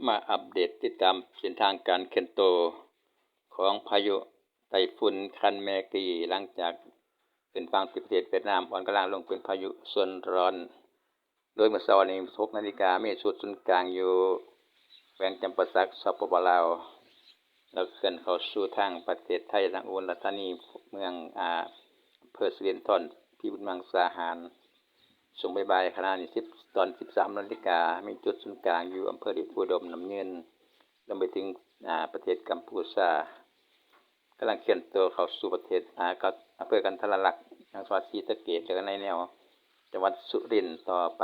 มาอัปเดตติดตามเส้นทางการเคลื่อนตัวของพายุไต้ฝุ่นคันแมกีหลังจากขึ้นฝั่งที่ประเทศเวียดนามอ่อนกำลังลงเป็นพายุโซนร้อน โดยเมื่อเช้านี้ 6 นาฬิกามีจุดศูนย์กลางอยู่แขวงจำปาสักสปปลาวแล้วเคลื่อนเข้าสู่ทางประเทศไทยทางอุบลราชธานีเมืองอำเภอสิรินธรพิบูลมังสาหารช่วงบ่ายๆขณะนี้ตอน 13 นาฬิกามีจุดศูนย์กลางอยู่อำเภอเดชอุดมน้ำเงินลงไปถึงประเทศกัมพูชากำลังเคลื่อนตัวเข้าสู่ประเทศอำเภอกันทรลักษณ์ทางจังหวัดศรีสะเกษแล้วก็ในแนวจังหวัดสุรินทร์ต่อไป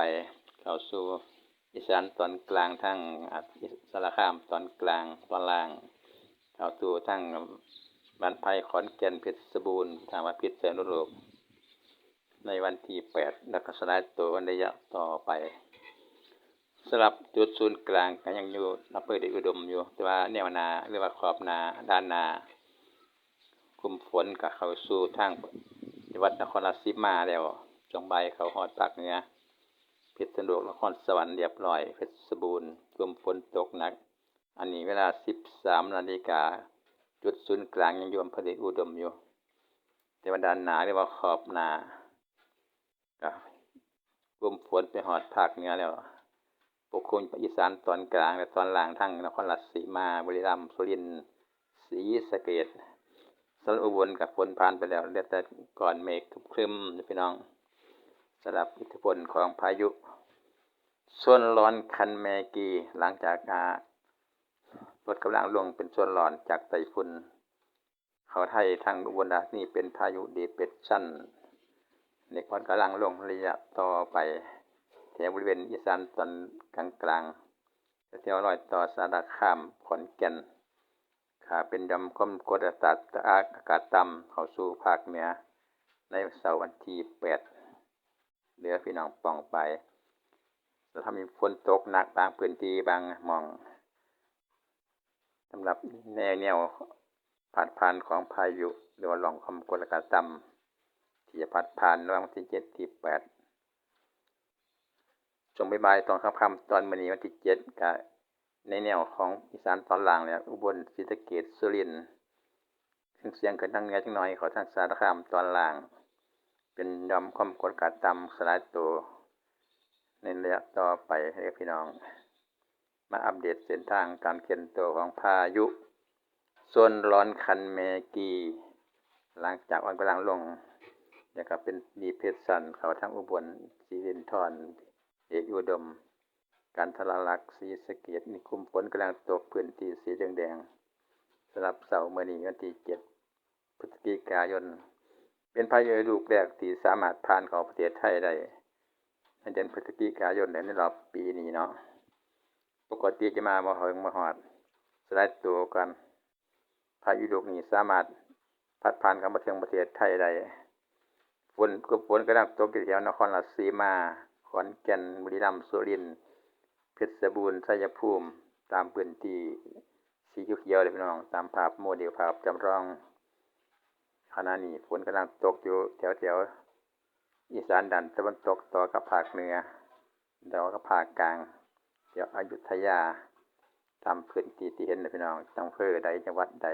เข้าสู่อีสานตอนกลางทางสารคามตอนกลางตอนล่างเข้าสู่ทางบ้านไผ่ขอนแก่นเพชรบูรณ์ทางว่าพิษณุโลกในวันที่ 8 แล้วก็สลายตัวในระยะต่อไปสำหรับจุดศูนย์กลางก็ยังอยู่อำเภอเดชอุดมอยู่แต่ว่าแนวนาหรือว่าขอบนาด้านนากลุ่มฝนก็เข้าสู่ทางจังหวัดนครราชสีมาแล้วช่วงบ่ายเข้าฮอดภาคเหนือพิษณุโลกนครสวรรค์เรียบร้อยเพชรบูรณ์กลุ่มฝนตกหนักอันนี้เวลา 13 นาฬิกาจุดศูนย์กลางยังอยู่อำเภอเดชอุดมอยู่แต่ว่าด้านหน้าเรียกว่าขอบนากลุ่มฝนไปฮอดภาคเหนือแล้วปกคลุมอีสานตอนกลางและตอนล่างทั้งนครราชสีมาบุรีรัมย์สุรินทร์ศรีสะเกษส่วนอุบลก็ฝนผ่านไปแล้วเหลือแต่ก้อนเมฆครึ้มๆพี่น้องสำหรับอิทธิพลของพายุโซนร้อนคันแมกีหลังจากลดกำลังลงเป็นโซนร้อนจากไต้ฝุ่นเข้าไทยทางอุบลราชธานีเป็นพายุดีเพรสชั่นในอ่อนกำลังลงระยะต่อไปแถวบริเวณอีสานตอนกลางๆแถวรอยต่อสารคามขอนแก่นเป็นหย่อมความกดอากาศต่ำเข้าสู่ภาคเหนือในเสาร์วันที่ 8 เหลือพี่น้องป้องไปจะทำให้ฝนตกหนักบางพื้นที่บางหม่องสำหรับแนวพัดผ่านของพายุหรือว่าร่องความกดอากาศต่ำที่จะพัดผ่านระหว่างวันที่ 7 ที่ 8 ช่วงบ่ายๆตอนค่ำๆตอนมื้อนี้วันที่ 7 ก็ในแนวของอีสานตอนล่างแล้วอุบลศรีสะเกษสุรินทร์เสียงขึ้นทางเหนือจักหน่อยเขาทางสารคามตอนล่างเป็นหย่อมความกดอากาศต่ำสลายตัวในระยะต่อไปให้พี่น้องมาอัปเดตเส้นทางการเคลื่อนตัวของพายุโซนร้อนคันแมกีหลังจากอ่อนกำลังลงแล้วก็เป็นดีเพรสชั่นเข้าทางอุบลสิรินธรเดชอุดมกันทรลักษณ์ศรีสะเกษมีกลุ่มฝนกำลังตกพื้นที่สีแดงๆสำหรับเสาร์มื้อนี้วันที่ 7 พฤศจิกายนเป็นพายุลูกแรกที่สามารถผ่านเข้าประเทศไทยได้ในเดือนพฤศจิกายนในรอบปีนี้เนาะปกติจะมาบ่ฮอดสลายตัวกันพายุลูกนี้สามารถพัดผ่านเข้ามาถึงประเทศไทยได้ฝนกำลังตกอยู่แถวนครราชสีมาขอนแก่นบุรีรัมย์สุรินทร์เพชรบูรณ์ชัยภูมิตามพื้นที่สีเขียวๆเลยพี่น้องตามภาพโมเดลภาพจำลองขณะนี้ฝนกำลังตกอยู่แถวอีสานด้านตะวันตกต่อกับภาคเหนือต่อกับภาคกลางแถวอยุธยาตามพื้นที่ที่เห็นนะพี่น้องอำเภอใดจังหวัดใด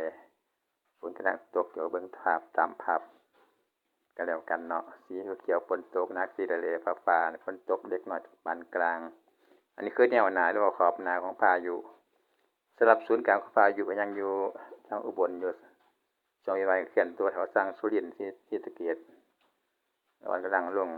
ฝนกำลังตกอยู่เบิ่งภาพตามภาพก็แล้วกันเนาะสีเขียวฝนตกหนักสีทะเลฟ้าฝนตกเล็กน้อยปานกลางอันนี้คือแนวหนาหรือว่าขอบหนาของพายุสำหรับศูนย์กลางของพายุก็ยังอยู่ทางอุบลอยู่ช่วงบ่ายเคลื่อนตัวแถวสังสุรินทร์ศรีสะเกษอ่อนกำลังลง